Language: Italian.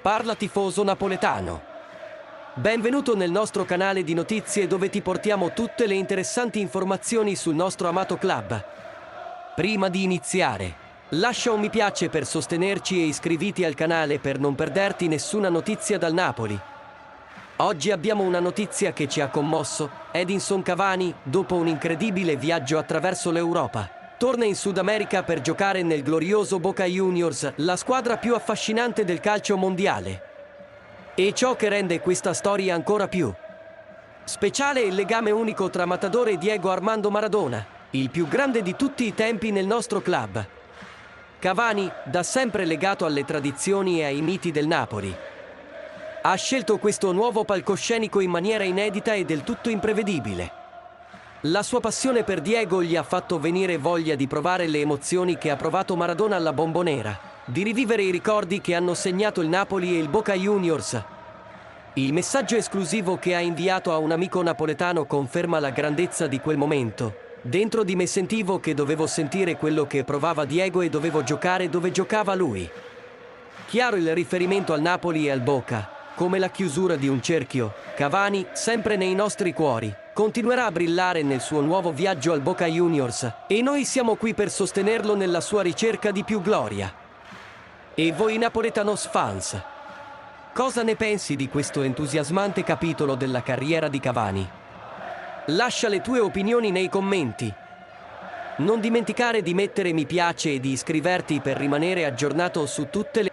Parla tifoso napoletano. Benvenuto nel nostro canale di notizie dove ti portiamo tutte le interessanti informazioni sul nostro amato club. Prima di iniziare, lascia un mi piace per sostenerci e iscriviti al canale per non perderti nessuna notizia dal Napoli. Oggi abbiamo una notizia che ci ha commosso. Edinson Cavani, dopo un incredibile viaggio attraverso l'Europa, torna in Sud America per giocare nel glorioso Boca Juniors, la squadra più affascinante del calcio mondiale. E ciò che rende questa storia ancora più speciale è il legame unico tra Matador e Diego Armando Maradona, il più grande di tutti i tempi nel nostro club. Cavani, da sempre legato alle tradizioni e ai miti del Napoli, ha scelto questo nuovo palcoscenico in maniera inedita e del tutto imprevedibile. La sua passione per Diego gli ha fatto venire voglia di provare le emozioni che ha provato Maradona alla Bombonera, di rivivere i ricordi che hanno segnato il Napoli e il Boca Juniors. Il messaggio esclusivo che ha inviato a un amico napoletano conferma la grandezza di quel momento. Dentro di me sentivo che dovevo sentire quello che provava Diego e dovevo giocare dove giocava lui. Chiaro il riferimento al Napoli e al Boca, come la chiusura di un cerchio. Cavani, sempre nei nostri cuori, continuerà a brillare nel suo nuovo viaggio al Boca Juniors e noi siamo qui per sostenerlo nella sua ricerca di più gloria. E voi Napoletanos fans, cosa ne pensi di questo entusiasmante capitolo della carriera di Cavani? Lascia le tue opinioni nei commenti. Non dimenticare di mettere mi piace e di iscriverti per rimanere aggiornato su tutte le